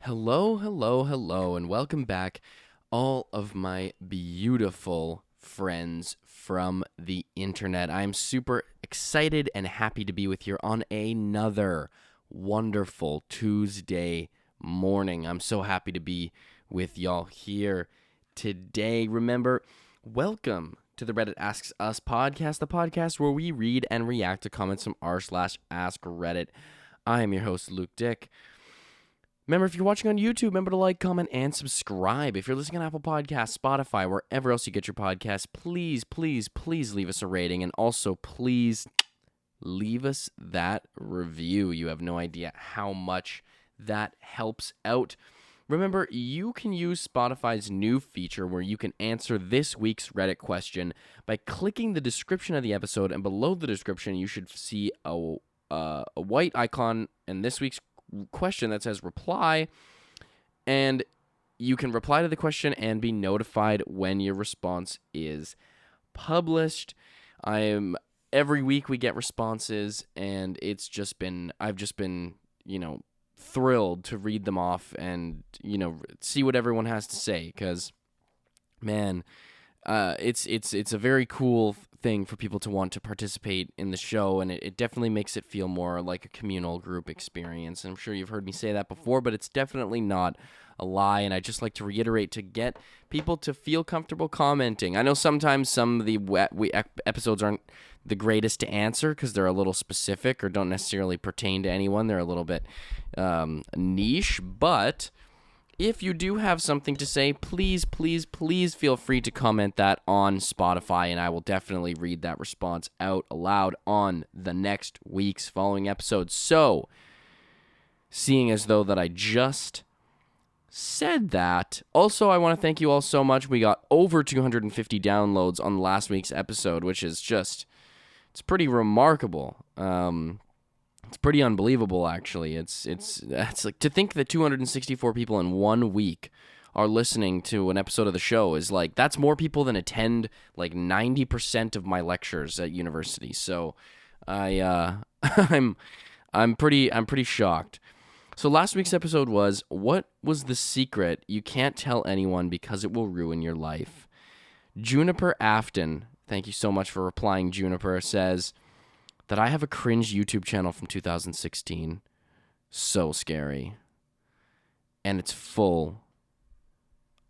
Hello, hello, hello, and welcome back, all of my beautiful friends from the internet. I'm super excited and happy to be with you on another wonderful Tuesday morning. I'm so happy to be with y'all here today. Remember, welcome to the Reddit Asks Us podcast, the podcast where we read and react to comments from r/Askreddit. I am your host, Luke Dick. Remember, if you're watching on YouTube, remember to like, comment, and subscribe. If you're listening on Apple Podcasts, Spotify, wherever else you get your podcasts, please, please, please leave us a rating. And also, please leave us that review. You have no idea how much that helps out. Remember, you can use Spotify's new feature where you can answer this week's Reddit question by clicking the description of the episode. And below the description, you should see a white icon in this week's question that says reply, and you can reply to the question and be notified when your response is published. Every week we get responses, and I've just been thrilled to read them off and see what everyone has to say, because man, it's a very cool thing for people to want to participate in the show, and it definitely makes it feel more like a communal group experience. And I'm sure you've heard me say that before, but it's definitely not a lie, and I just like to reiterate to get people to feel comfortable commenting. I know sometimes some of the episodes aren't the greatest to answer because they're a little specific or don't necessarily pertain to anyone. They're a little bit niche, but if you do have something to say, please, please, please feel free to comment that on Spotify, and I will definitely read that response out aloud on the next week's following episode. So, seeing as though that I just said that, also I want to thank you all so much. We got over 250 downloads on last week's episode, which is it's pretty remarkable. It's pretty unbelievable, actually. It's like, to think that 264 people in 1 week are listening to an episode of the show is like, that's more people than attend like 90% of my lectures at university. So I'm pretty shocked. So last week's episode was, what was the secret you can't tell anyone because it will ruin your life? Juniper Afton, thank you so much for replying, Juniper, says that I have a cringe YouTube channel from 2016. So scary. And it's full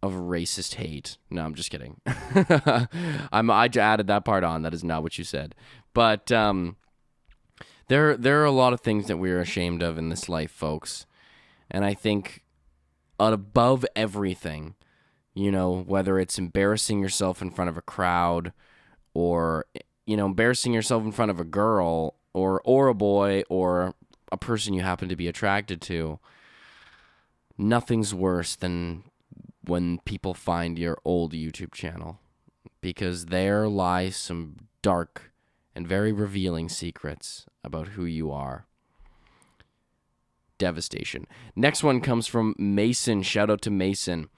of racist hate. No, I'm just kidding. I added that part on. That is not what you said. But there are a lot of things that we're ashamed of in this life, folks. And I think above everything, whether it's embarrassing yourself in front of a crowd or embarrassing yourself in front of a girl or a boy or a person you happen to be attracted to, nothing's worse than when people find your old YouTube channel, because there lie some dark and very revealing secrets about who you are. Devastation. Next one comes from Mason. Shout out to Mason.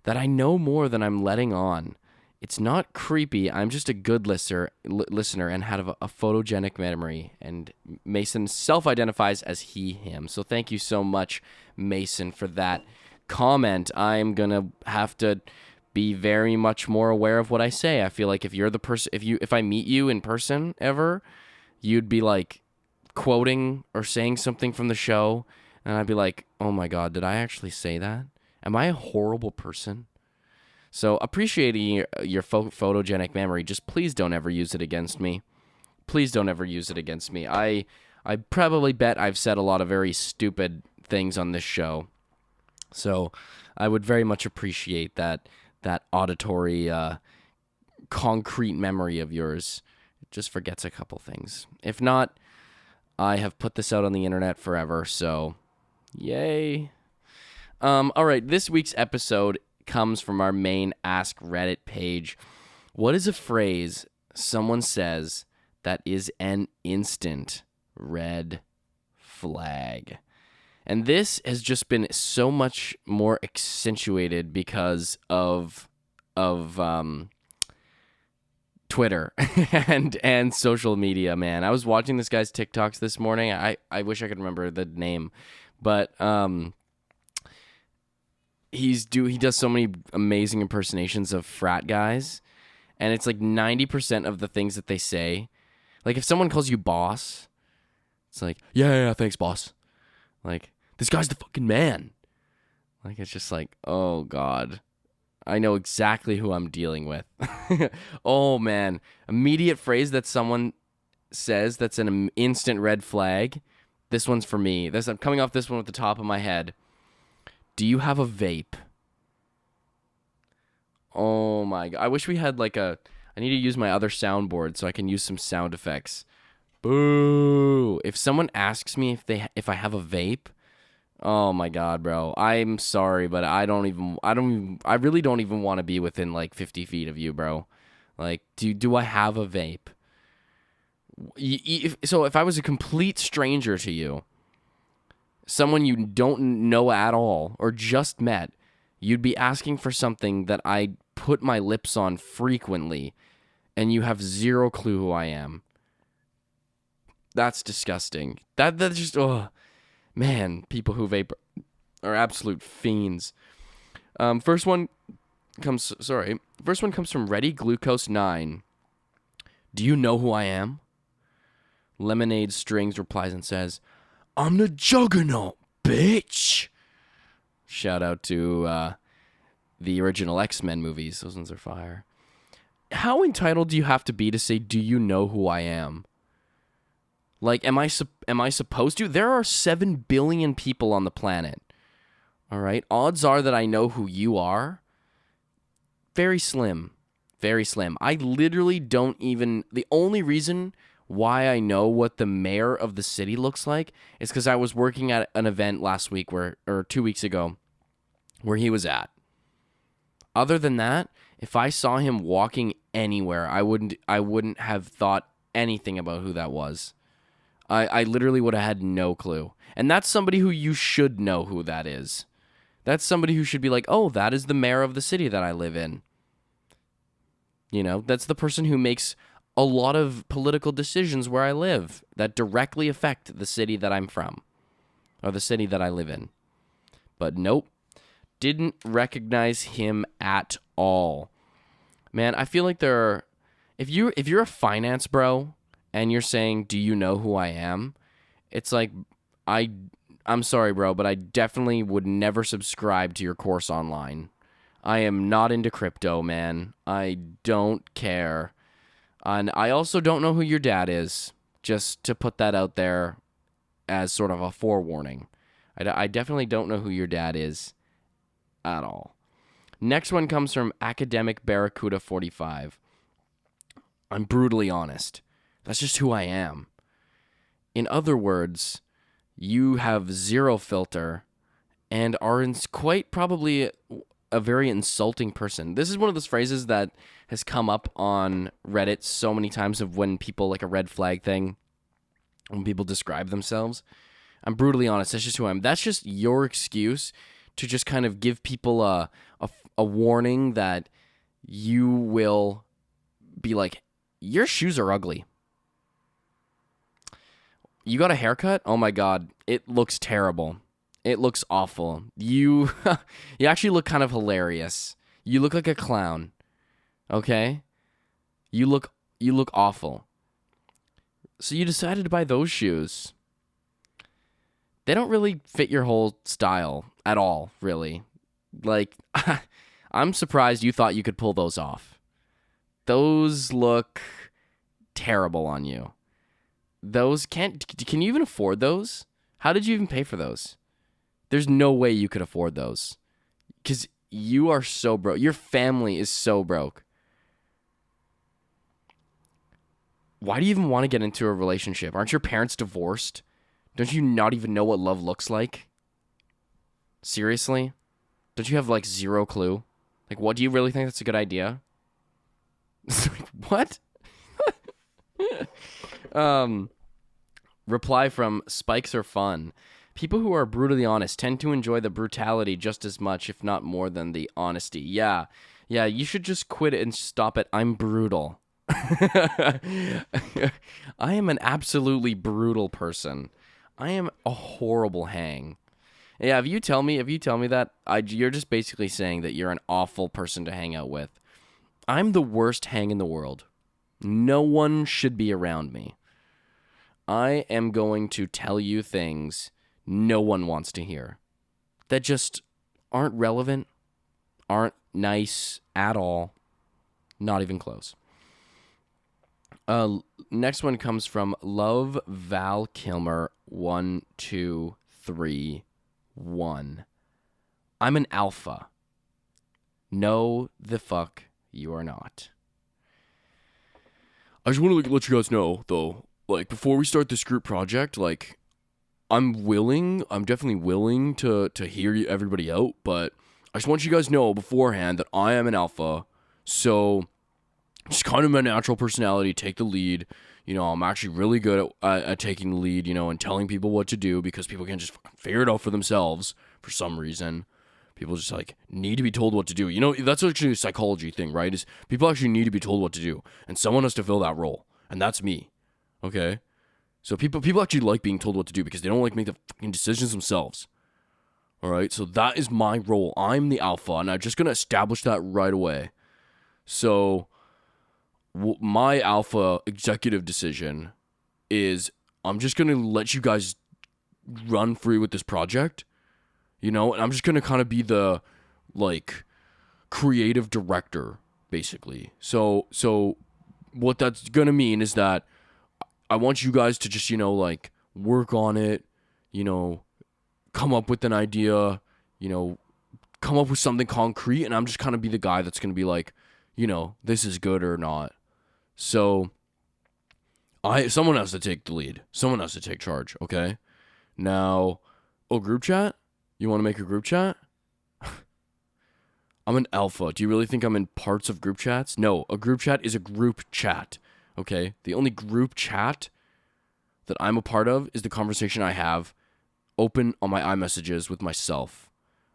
That I know more than I'm letting on. It's not creepy. I'm just a good listener and have a photogenic memory. And Mason self-identifies as he, him. So thank you so much, Mason, for that comment. I'm going to have to be very much more aware of what I say. I feel like if you're the person, if I meet you in person ever, you'd be like quoting or saying something from the show. And I'd be like, oh my God, did I actually say that? Am I a horrible person? So appreciating your photogenic memory, just please don't ever use it against me. Please don't ever use it against me. I probably bet I've said a lot of very stupid things on this show. So I would very much appreciate that auditory, concrete memory of yours. It just forgets a couple things. If not, I have put this out on the internet forever, so yay. All right, this week's episode comes from our main Ask Reddit page. What is a phrase someone says that is an instant red flag? And this has just been so much more accentuated because of Twitter and social media, man. I was watching this guy's TikToks this morning. I wish I could remember the name, but he does so many amazing impersonations of frat guys, and it's like 90% of the things that they say. Like if someone calls you boss, it's like, yeah, thanks, boss. Like, this guy's the fucking man. Like, it's just like, oh God, I know exactly who I'm dealing with. Oh man, immediate phrase that someone says that's an instant red flag. This one's for me. I'm coming off this one at the top of my head. Do you have a vape? Oh my God. I wish we had like I need to use my other soundboard so I can use some sound effects. Boo. If someone asks me if I have a vape, oh my God, bro. I'm sorry, but I really don't even want to be within like 50 feet of you, bro. Like, do I have a vape? So if I was a complete stranger to you, someone you don't know at all or just met, you'd be asking for something that I put my lips on frequently, and you have zero clue who I am. That's disgusting. That's just, oh, man, people who vape are absolute fiends. First one comes from Ready Glucose 9. Do you know who I am? Lemonade Strings replies and says, I'm the Juggernaut, bitch. Shout out to the original X-Men movies. Those ones are fire. How entitled do you have to be to say, do you know who I am? Like, am I supposed to? There are 7 billion people on the planet. All right? Odds are that I know who you are. Very slim. Very slim. I literally don't even... The only reason why I know what the mayor of the city looks like is because I was working at an event last week or 2 weeks ago where he was at. Other than that, if I saw him walking anywhere, I wouldn't have thought anything about who that was. I literally would have had no clue. And that's somebody who you should know who that is. That's somebody who should be like, oh, that is the mayor of the city that I live in. You know, that's the person who makes a lot of political decisions where I live that directly affect the city that I'm from or the city that I live in. But nope, didn't recognize him at all. Man, I feel like if you're a finance bro and you're saying, do you know who I am? It's like, I'm sorry, bro, but I definitely would never subscribe to your course online. I am not into crypto, man. I don't care. And I also don't know who your dad is, just to put that out there as sort of a forewarning. I definitely don't know who your dad is at all. Next one comes from Academic Barracuda 45. I'm brutally honest. That's just who I am. In other words, you have zero filter and are quite probably a very insulting person. This is one of those phrases that has come up on Reddit so many times of when people, like a red flag thing, when people describe themselves. I'm brutally honest. That's just who I am. That's just your excuse to just kind of give people a warning that you will be like, your shoes are ugly. You got a haircut? Oh my God. It looks terrible. It looks awful. You actually look kind of hilarious. You look like a clown. Okay? You look awful. So you decided to buy those shoes. They don't really fit your whole style at all, really. Like, I'm surprised you thought you could pull those off. Those look terrible on you. Can you even afford those? How did you even pay for those? There's no way you could afford those. Because you are so broke. Your family is so broke. Why do you even want to get into a relationship? Aren't your parents divorced? Don't you not even know what love looks like? Seriously? Don't you have like zero clue? Like, what, do you really think that's a good idea? What? Reply from Spikes Are Fun. People who are brutally honest tend to enjoy the brutality just as much, if not more, than the honesty. Yeah, you should just quit it and stop it. I'm brutal. I am an absolutely brutal person. I am a horrible hang. Yeah, if you tell me that, you're just basically saying that you're an awful person to hang out with. I'm the worst hang in the world. No one should be around me. I am going to tell you things no one wants to hear that just aren't relevant, aren't nice at all, not even close. Next one comes from Love Val Kilmer 1231. I'm an alpha. No, the fuck you are not. I just want to let you guys know, though, like, before we start this group project, like, I'm definitely willing to hear everybody out, but I just want you guys to know beforehand that I am an alpha, so just kind of my natural personality, take the lead. I'm actually really good at taking the lead, and telling people what to do, because people can't just fucking figure it out for themselves for some reason. People just, like, need to be told what to do. That's actually a psychology thing, right? Is people actually need to be told what to do, and someone has to fill that role, and that's me, okay? So people actually like being told what to do because they don't like make the fucking decisions themselves, all right? So that is my role. I'm the alpha, and I'm just going to establish that right away. So my alpha executive decision is I'm just going to let you guys run free with this project, and I'm just going to kind of be the, like, creative director, basically. So what that's going to mean is that I want you guys to just, like, work on it, come up with an idea, come up with something concrete, and I'm just kind of be the guy that's going to be like, this is good or not. So someone has to take the lead. Someone has to take charge, okay? Now, group chat? You want to make a group chat? I'm an alpha. Do you really think I'm in parts of group chats? No, a group chat is a group chat, okay? The only group chat that I'm a part of is the conversation I have open on my iMessages with myself,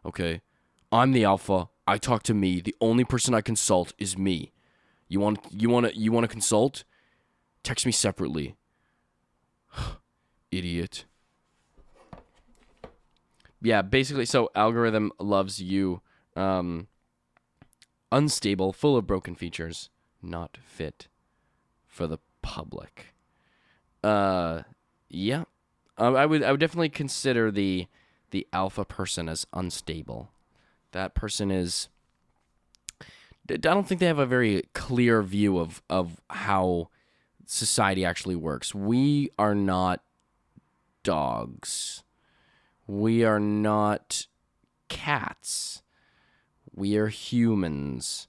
okay? I'm the alpha. I talk to me. The only person I consult is me. You want to consult? Text me separately. Idiot. Yeah, basically, so algorithm loves you. Unstable, full of broken features, not fit for the public. Yeah. I would definitely consider the alpha person as unstable. That person is, I don't think they have a very clear view of how society actually works. We are not dogs. We are not cats. We are humans.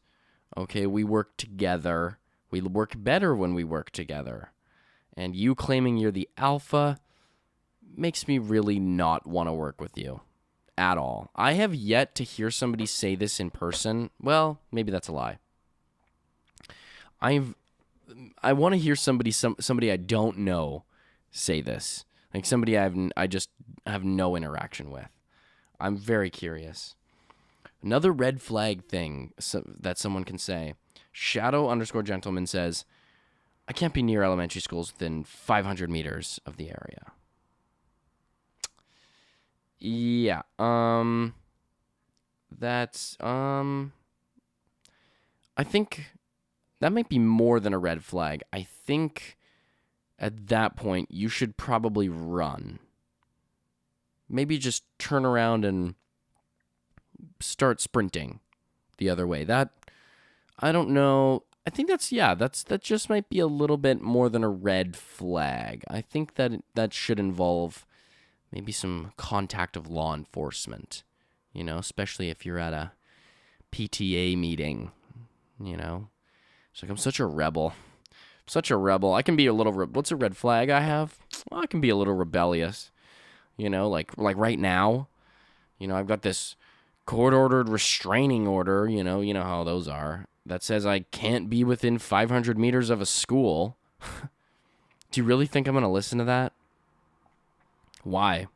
Okay, we work together. We work better when we work together. And you claiming you're the alpha makes me really not want to work with you at all. I have yet to hear somebody say this in person. Well, maybe that's a lie. I want to hear somebody I don't know say this. Like somebody I just have no interaction with. I'm very curious. Another red flag thing that someone can say. Shadow_gentleman says, I can't be near elementary schools within 500 meters of the area. Yeah. That's, I think that might be more than a red flag. I think at that point you should probably run. Maybe just turn around and start sprinting the other way. That, I don't know. I think that just might be a little bit more than a red flag. I think that should involve maybe some contact of law enforcement, especially if you're at a PTA meeting, It's like, I'm such a rebel. I can be a little, what's a red flag I have? Well, I can be a little rebellious, like right now, I've got this court-ordered restraining order, you know how those are, that says I can't be within 500 meters of a school. Do you really think I'm going to listen to that? Why?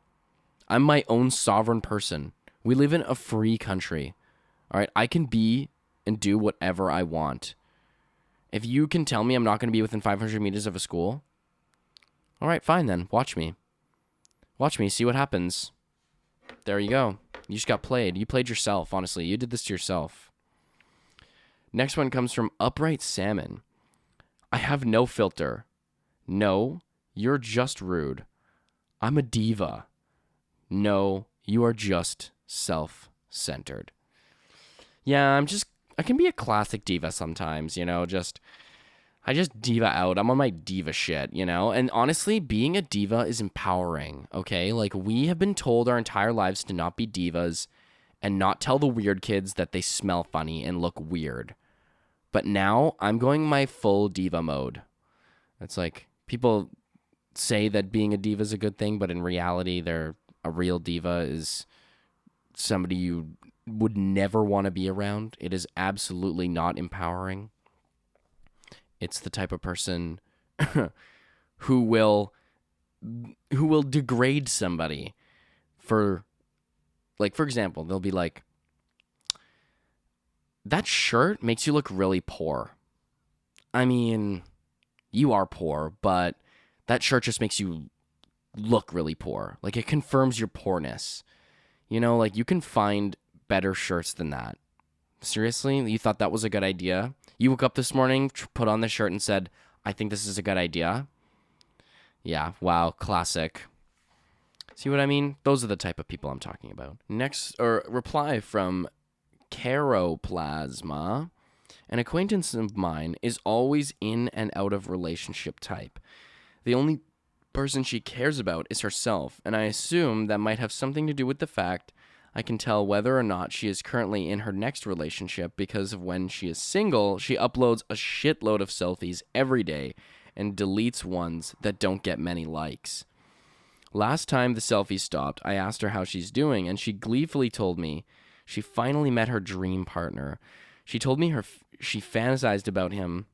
I'm my own sovereign person. We live in a free country. All right, I can be and do whatever I want. If you can tell me I'm not going to be within 500 meters of a school, all right, fine then. Watch me. See what happens. There you go. You just got played. You played yourself, honestly. You did this to yourself. Next one comes from Upright Salmon. I have no filter. No, you're just rude. I'm a diva. No, you are just self-centered. Yeah, I can be a classic diva sometimes, I just diva out. I'm on my diva shit, And honestly, being a diva is empowering, okay? Like, we have been told our entire lives to not be divas and not tell the weird kids that they smell funny and look weird. But now I'm going my full diva mode. It's like, people say that being a diva is a good thing, but in reality, a real diva is somebody you would never want to be around. It is absolutely not empowering. It's the type of person who will degrade somebody for example, they'll be like, that shirt makes you look really poor. I mean, you are poor, but that shirt just makes you look really poor. Like, it confirms your poorness. You can find better shirts than that. Seriously? You thought that was a good idea? You woke up this morning, put on the shirt and said, I think this is a good idea? Yeah, wow, classic. See what I mean? Those are the type of people I'm talking about. Next, or reply from Caroplasma. An acquaintance of mine is always in and out of relationship type. The only person she cares about is herself, and I assume that might have something to do with the fact I can tell whether or not she is currently in her next relationship because of when she is single, she uploads a shitload of selfies every day and deletes ones that don't get many likes. Last time the selfies stopped, I asked her how she's doing, and she gleefully told me she finally met her dream partner. She told me she fantasized about him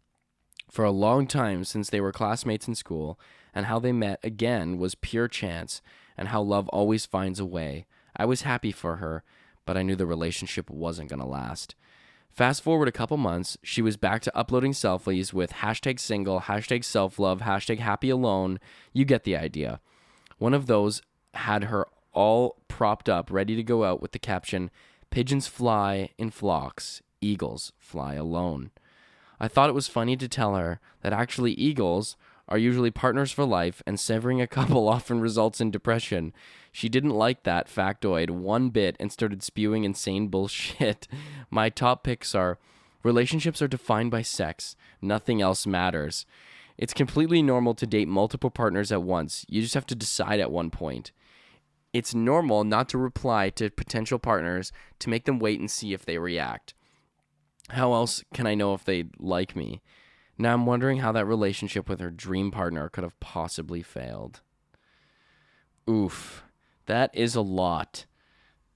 for a long time since they were classmates in school, and how they met again was pure chance, and how love always finds a way. I was happy for her, but I knew the relationship wasn't going to last. Fast forward a couple months, she was back to uploading selfies with hashtag single, hashtag self-love, hashtag happy alone. You get the idea. One of those had her all propped up, ready to go out with the caption, pigeons fly in flocks, eagles fly alone. I thought it was funny to tell her that actually eagles are usually partners for life, and severing a couple often results in depression. She didn't like that factoid one bit and started spewing insane bullshit. My top picks are, relationships are defined by sex. Nothing else matters. It's completely normal to date multiple partners at once. You just have to decide at one point. It's normal not to reply to potential partners to make them wait and see if they react. How else can I know if they like me? Now I'm wondering how that relationship with her dream partner could have possibly failed. Oof. That is a lot.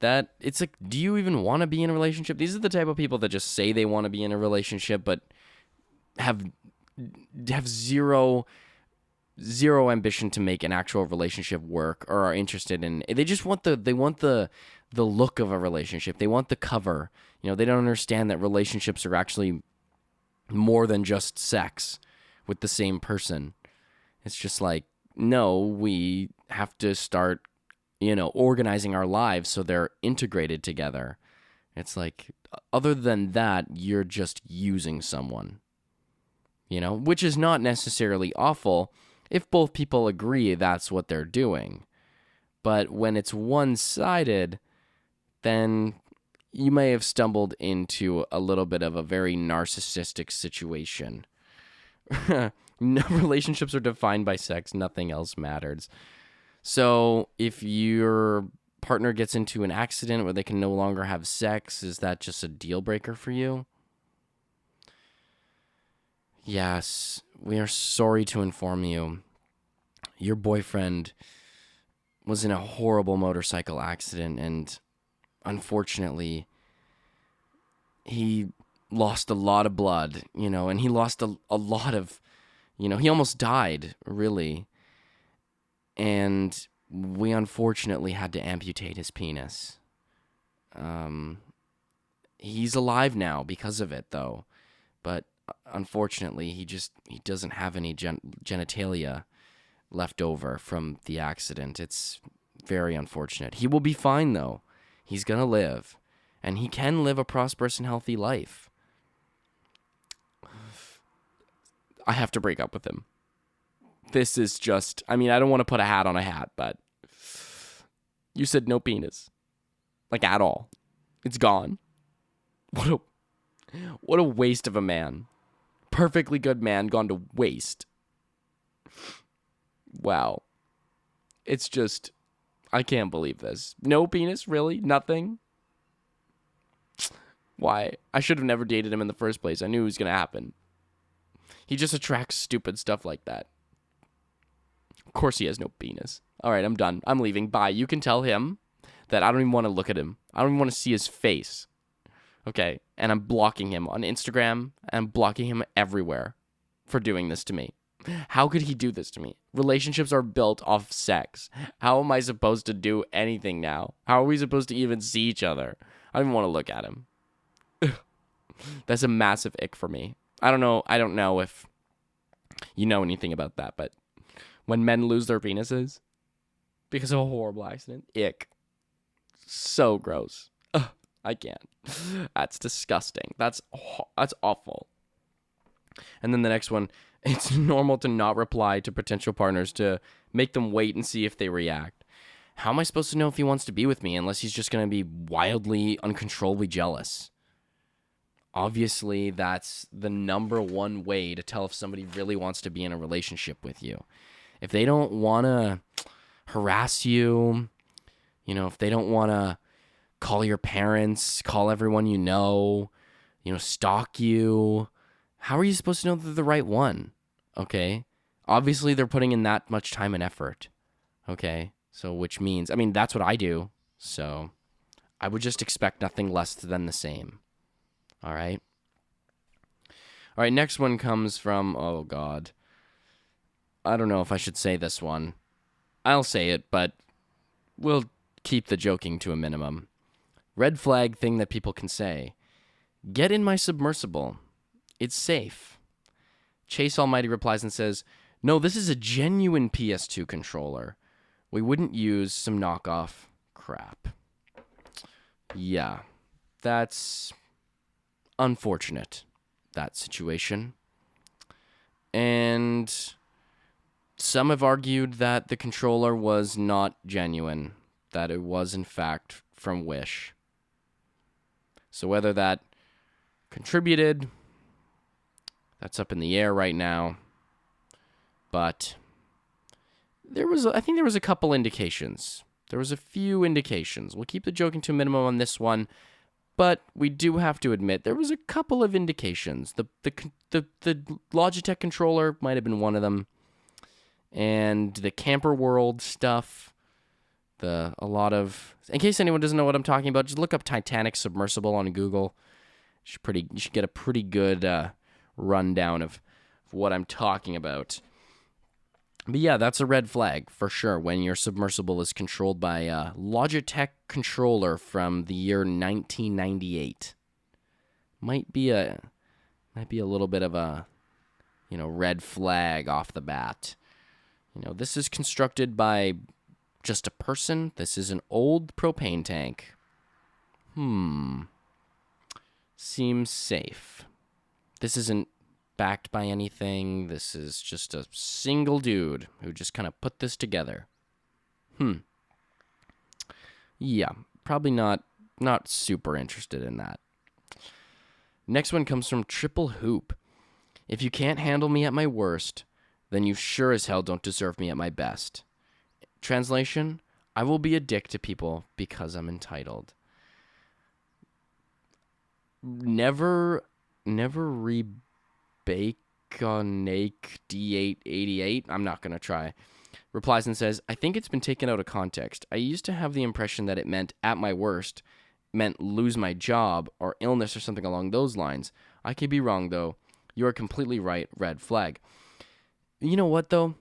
It's like, do you even want to be in a relationship? These are the type of people that just say they want to be in a relationship, but have zero ambition to make an actual relationship work, or are interested in. They just want the look of a relationship. They want the cover. They don't understand that relationships are actually more than just sex with the same person. It's just like, no, we have to start, organizing our lives so they're integrated together. It's like, other than that, you're just using someone, which is not necessarily awful if both people agree that's what they're doing. But when it's one-sided, then you may have stumbled into a little bit of a very narcissistic situation. No, relationships are defined by sex. Nothing else matters. So if your partner gets into an accident where they can no longer have sex, is that just a deal breaker for you? Yes, we are sorry to inform you. Your boyfriend was in a horrible motorcycle accident, and unfortunately, he lost a lot of blood, and he lost a lot of, he almost died, really. And we unfortunately had to amputate his penis. He's alive now because of it, though. But unfortunately, he doesn't have any genitalia left over from the accident. It's Very unfortunate. He will be fine, though. He's going to live. And he can live a prosperous and healthy life. I have to break up with him. This is just... I mean, I don't want to put a hat on a hat, but... You said no penis. Like, at all. It's gone. What a waste of a man. Perfectly good man gone to waste. Wow. It's just... I can't believe this. No penis? Really? Nothing? Why? I should have never dated him in the first place. I knew it was going to happen. He just attracts stupid stuff like that. Of course he has no penis. All right, I'm done. I'm leaving. Bye. You can tell him that I don't even want to look at him. I don't even want to see his face. Okay? And I'm blocking him on Instagram. And I'm blocking him everywhere for doing this to me. How could he do this to me? Relationships are built off sex. How am I supposed to do anything now? How are we supposed to even see each other? I don't even want to look at him. That's a massive ick for me. I don't know if you know anything about that, but when men lose their penises because of a horrible accident, ick. So gross. Ugh, I can't. That's disgusting. That's awful. And then the next one, it's normal to not reply to potential partners to make them wait and see if they react. How am I supposed to know if he wants to be with me unless he's just going to be wildly, uncontrollably jealous? Obviously, that's the number one way to tell if somebody really wants to be in a relationship with you. If they don't want to harass you, if they don't want to call your parents, call everyone you know, stalk you, how are you supposed to know they're the right one? Okay? Obviously, they're putting in that much time and effort. Okay? So, which means, that's what I do. So, I would just expect nothing less than the same. All right? All right, next one comes from, oh, God. I don't know if I should say this one. I'll say it, but we'll keep the joking to a minimum. Red flag thing that people can say. Get in my submersible. It's safe. Chase Almighty replies and says, no, this is a genuine PS2 controller. We wouldn't use some knockoff crap. Yeah, that's unfortunate, that situation. And some have argued that the controller was not genuine, that it was in fact from Wish. So whether that contributed, that's up in the air right now. But I think there was a couple indications. There was a few indications. We'll keep the joking to a minimum on this one, but we do have to admit there was a couple of indications. The Logitech controller might have been one of them, and the Camper World stuff. In case anyone doesn't know what I'm talking about, just look up Titanic submersible on Google. You should get a pretty good rundown of what I'm talking about. But yeah, that's a red flag for sure when your submersible is controlled by a Logitech controller from the year 1998. Might be a little bit of a red flag off the bat. This is constructed by just a person. This is an old propane tank. Seems safe. This isn't backed by anything. This is just a single dude who just kind of put this together. Yeah, probably not super interested in that. Next one comes from Triple Hoop. If you can't handle me at my worst, then you sure as hell don't deserve me at my best. Translation, I will be a dick to people because I'm entitled. Never Baconake D888, I'm not going to try, replies and says, I think it's been taken out of context. I used to have the impression that it meant at my worst, meant lose my job or illness or something along those lines. I could be wrong, though. You are completely right, red flag. You know what, though?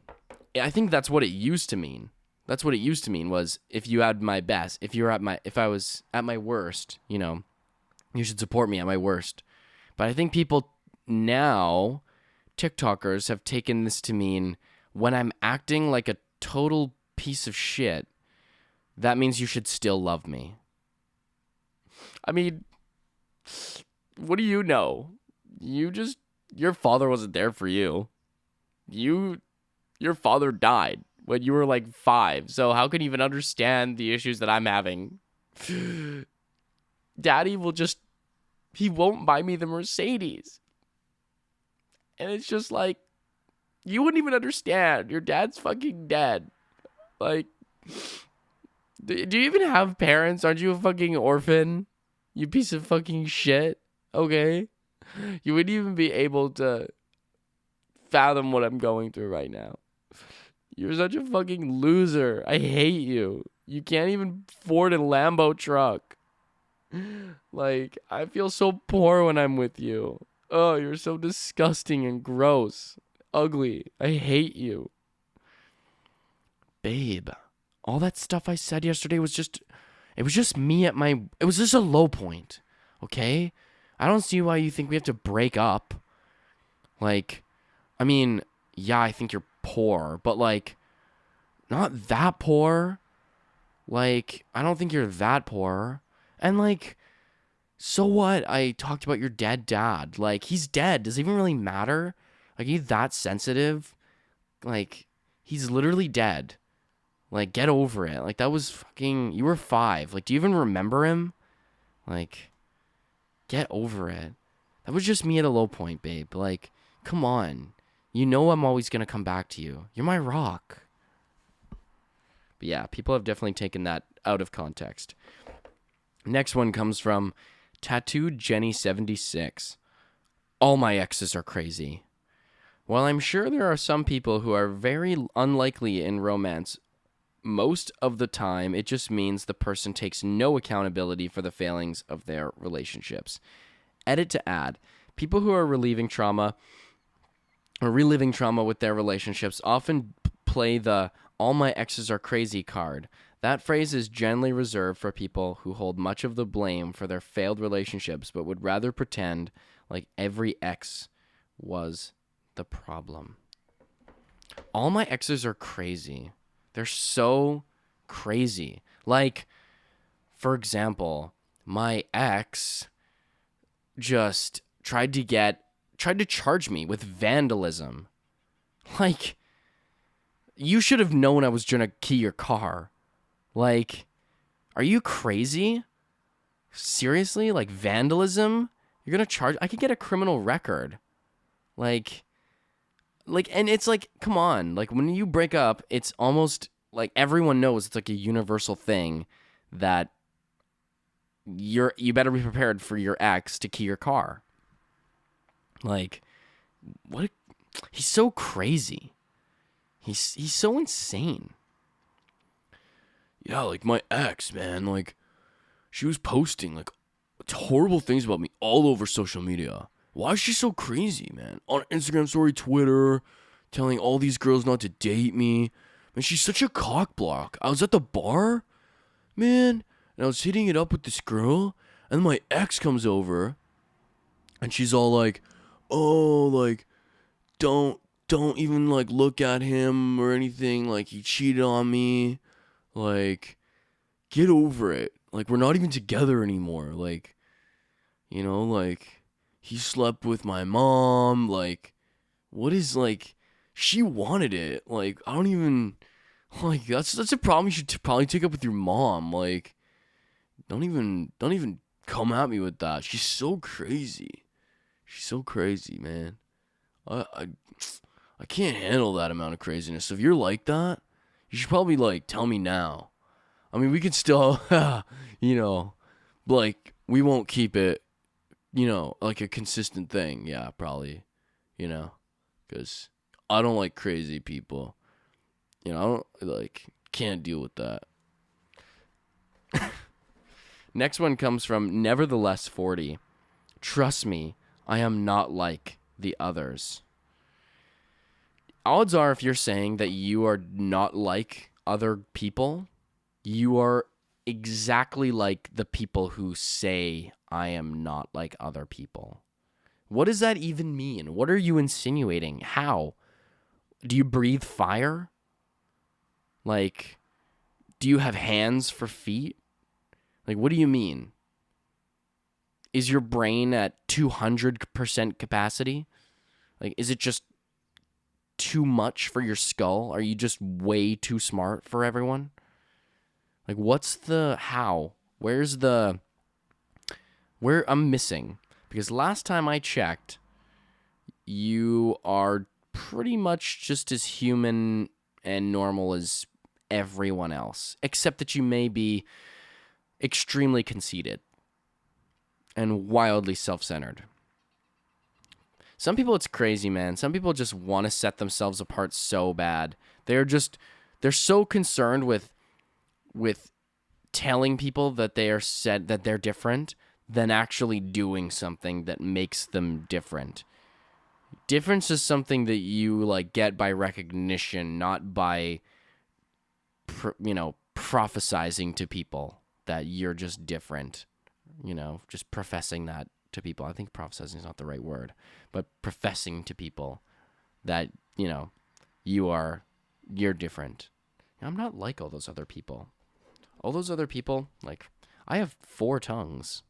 I think that's what it used to mean. That's what it used to mean was if you had my best, if I was at my worst, you should support me at my worst. But I think people now, TikTokers, have taken this to mean when I'm acting like a total piece of shit, that means you should still love me. I mean, what do you know? Your father wasn't there for you. Your father died when you were like 5. So how can you even understand the issues that I'm having? Daddy he won't buy me the Mercedes. And it's just like, you wouldn't even understand. Your dad's fucking dead. Like, do you even have parents? Aren't you a fucking orphan? You piece of fucking shit. Okay? You wouldn't even be able to fathom what I'm going through right now. You're such a fucking loser. I hate you. You can't even afford a Lambo truck. Like, I feel so poor when I'm with you. Oh, you're so disgusting and gross. Ugly. I hate you. Babe, all that stuff I said yesterday was just me it was just a low point. Okay? I don't see why you think we have to break up. Like, I mean, yeah, I think you're poor, but like, not that poor. Like, I don't think you're that poor. And like, so what? I talked about your dead dad. Like, he's dead. Does it even really matter? Like, are you that sensitive? Like, he's literally dead. Like, get over it. Like, that was fucking, you were 5. Like, do you even remember him? Like, get over it. That was just me at a low point, babe. Like, come on. You know I'm always going to come back to you. You're my rock. But yeah, people have definitely taken that out of context. Next one comes from Tattooed Jenny 76. All my exes are crazy. While I'm sure there are some people who are very unlikely in romance, most of the time it just means the person takes no accountability for the failings of their relationships. Edit to add, people who are reliving trauma with their relationships often play the "all my exes are crazy" card. That phrase is generally reserved for people who hold much of the blame for their failed relationships but would rather pretend like every ex was the problem. All my exes are crazy. They're so crazy. Like, for example, my ex just tried to charge me with vandalism. Like, you should have known I was gonna key your car. Like, are you crazy? Seriously? Like, vandalism? You're gonna charge? I could get a criminal record. Like, and it's like, come on. Like, when you break up, it's almost like everyone knows it's like a universal thing that you better be prepared for your ex to key your car. Like, what? He's so crazy. He's so insane. Yeah, like my ex, man, like she was posting like horrible things about me all over social media. Why is she so crazy, man? On Instagram story, Twitter, telling all these girls not to date me. Man, she's such a cockblock. I was at the bar, man, and I was hitting it up with this girl, and my ex comes over, and she's all like, "Oh, like, don't even like look at him or anything. Like, he cheated on me. Like, get over it. Like, we're not even together anymore. Like, you know, like, he slept with my mom. Like, what is, like, she wanted it. Like, I don't even, like, that's a problem you should probably take up with your mom. Like, don't even come at me with that. She's so crazy. She's so crazy, man. I can't handle that amount of craziness. So if you're like that, you should probably, like, tell me now. I mean, we could still, you know, like, we won't keep it, you know, like a consistent thing. Yeah, probably, you know, because I don't like crazy people. You know, I don't, like, can't deal with that. Next one comes from Nevertheless 40. Trust me, I am not like the others. Odds are, if you're saying that you are not like other people, you are exactly like the people who say, I am not like other people. What does that even mean? What are you insinuating? How? Do you breathe fire? Like, Do you have hands for feet? Like, what do you mean? Is your brain at 200% capacity? Like, is it just too much for your skull? Are you just way too smart for everyone? Like, what's the how? Where I'm missing? Because last time I checked, you are pretty much just as human and normal as everyone else, except that you may be extremely conceited and wildly self-centered. Some people, it's crazy, man. Some people just want to set themselves apart so bad. They're so concerned with telling people that that they're different than actually doing something that makes them different. Difference is something that you like get by recognition, not by prophesizing to people that you're just different. Just professing that to people. I think prophesizing is not the right word, but professing to people that, you're different. I'm not like all those other people. All those other people, like, I have 4 tongues.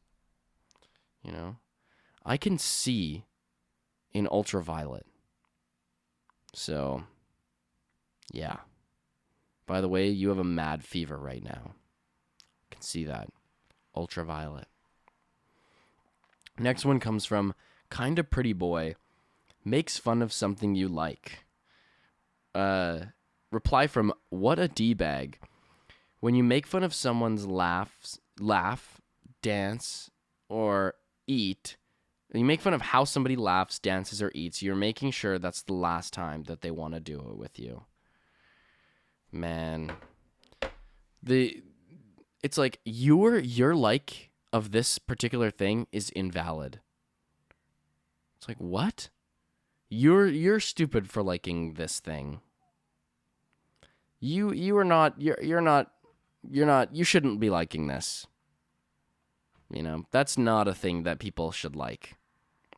I can see in ultraviolet. So, yeah. By the way, you have a mad fever right now. I can see that. Ultraviolet. Next one comes from Kinda Pretty Boy. Makes fun of something you like. Reply from What a D-bag. When you make fun of someone's laugh, dance, or eat, you make fun of how somebody laughs, dances, or eats, you're making sure that's the last time that they want to do it with you. Man. It's like your like of this particular thing is invalid. It's like, what? You're stupid for liking this thing. You shouldn't be liking this. That's not a thing that people should like.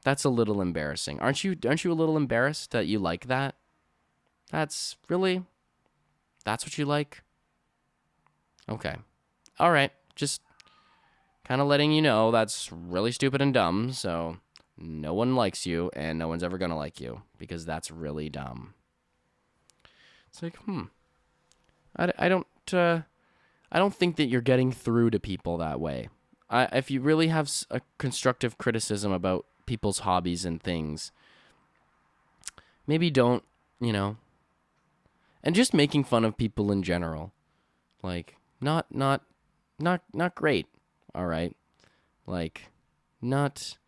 That's a little embarrassing. Aren't you a little embarrassed that you like that? That's what you like? Okay. All right. Just kind of letting you know that's really stupid and dumb, so no one likes you and no one's ever going to like you because that's really dumb. It's like, I don't think that you're getting through to people that way. If you really have a constructive criticism about people's hobbies and things, maybe don't, and just making fun of people in general, like not great. All right, like not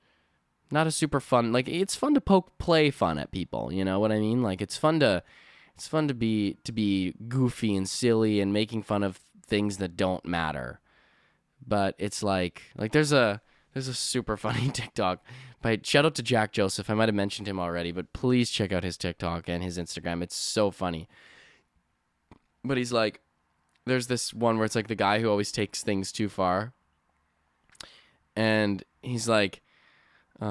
a super fun. Like it's fun to play fun at people. You know what I mean? Like it's fun to be goofy and silly and making fun of things that don't matter. But it's like there's a super funny TikTok shout out to Jack Joseph. I might have mentioned him already, but please check out his TikTok and his Instagram. It's so funny. But he's like, there's this one where it's like the guy who always takes things too far. And he's like, he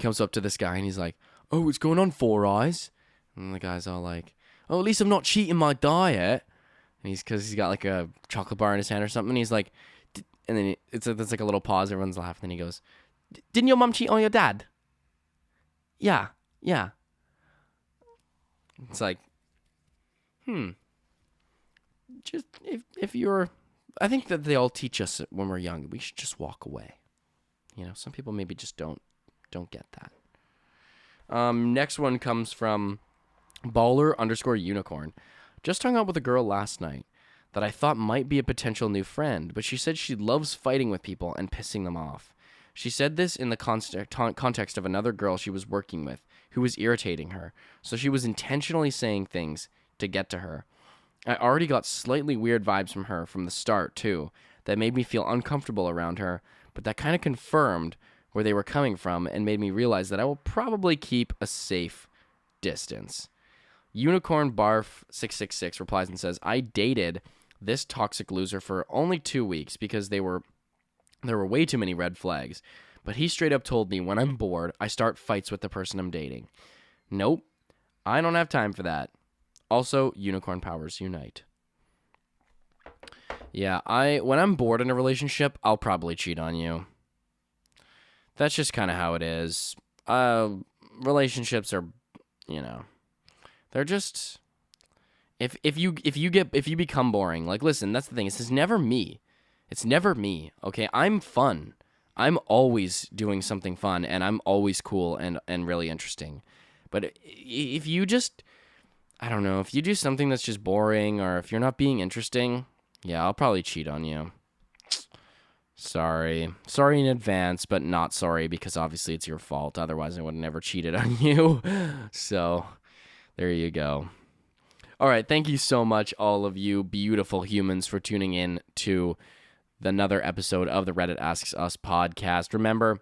comes up to this guy and he's like, "Oh, what's going on, Four Eyes?" And the guy's all like, "Oh, at least I'm not cheating my diet." And because he's got like a chocolate bar in his hand or something. And he's like, and then it's like a little pause. Everyone's laughing. And he goes, "Didn't your mum cheat on your dad?" Yeah. It's like, just if you're, I think that they all teach us when we're young, we should just walk away. Some people maybe just don't get that. Next one comes from baller_unicorn. Just hung out with a girl last night that I thought might be a potential new friend, but she said she loves fighting with people and pissing them off. She said this in the context of another girl she was working with who was irritating her, so she was intentionally saying things to get to her. I already got slightly weird vibes from her from the start, too, that made me feel uncomfortable around her, but that kind of confirmed where they were coming from and made me realize that I will probably keep a safe distance. Unicorn Barf 666 replies and says, "I dated this toxic loser for only 2 weeks because there were way too many red flags. But he straight up told me when I'm bored, I start fights with the person I'm dating. Nope, I don't have time for that. Also, unicorn powers unite." Yeah, when I'm bored in a relationship, I'll probably cheat on you. That's just kind of how it is. Relationships are, you know, they're just if you become boring, like listen, that's the thing. It's never me. It's never me. Okay, I'm fun. I'm always doing something fun, and I'm always cool and really interesting. But if you just, I don't know, if you do something that's just boring, or if you're not being interesting, yeah, I'll probably cheat on you. Sorry in advance, but not sorry because obviously it's your fault. Otherwise, I would have never cheated on you. So there you go. All right, thank you so much, all of you beautiful humans, for tuning in to another episode of the Reddit Asks Us podcast. Remember,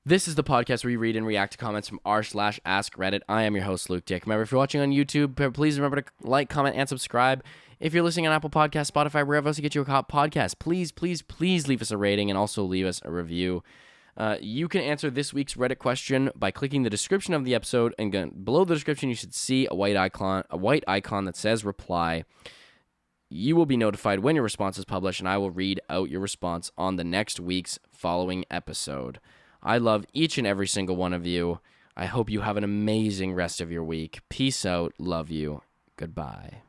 this is the podcast where we read and react to comments from r/Askreddit. I am your host, Luke Dick. Remember, if you're watching on YouTube, please remember to like, comment, and subscribe. If you're listening on Apple Podcasts, Spotify, wherever else you get your podcast, please leave us a rating and also leave us a review. You can answer this week's Reddit question by clicking the description of the episode, and below the description you should see a white icon that says reply. You will be notified when your response is published, and I will read out your response on the next week's following episode. I love each and every single one of you. I hope you have an amazing rest of your week. Peace out. Love you. Goodbye.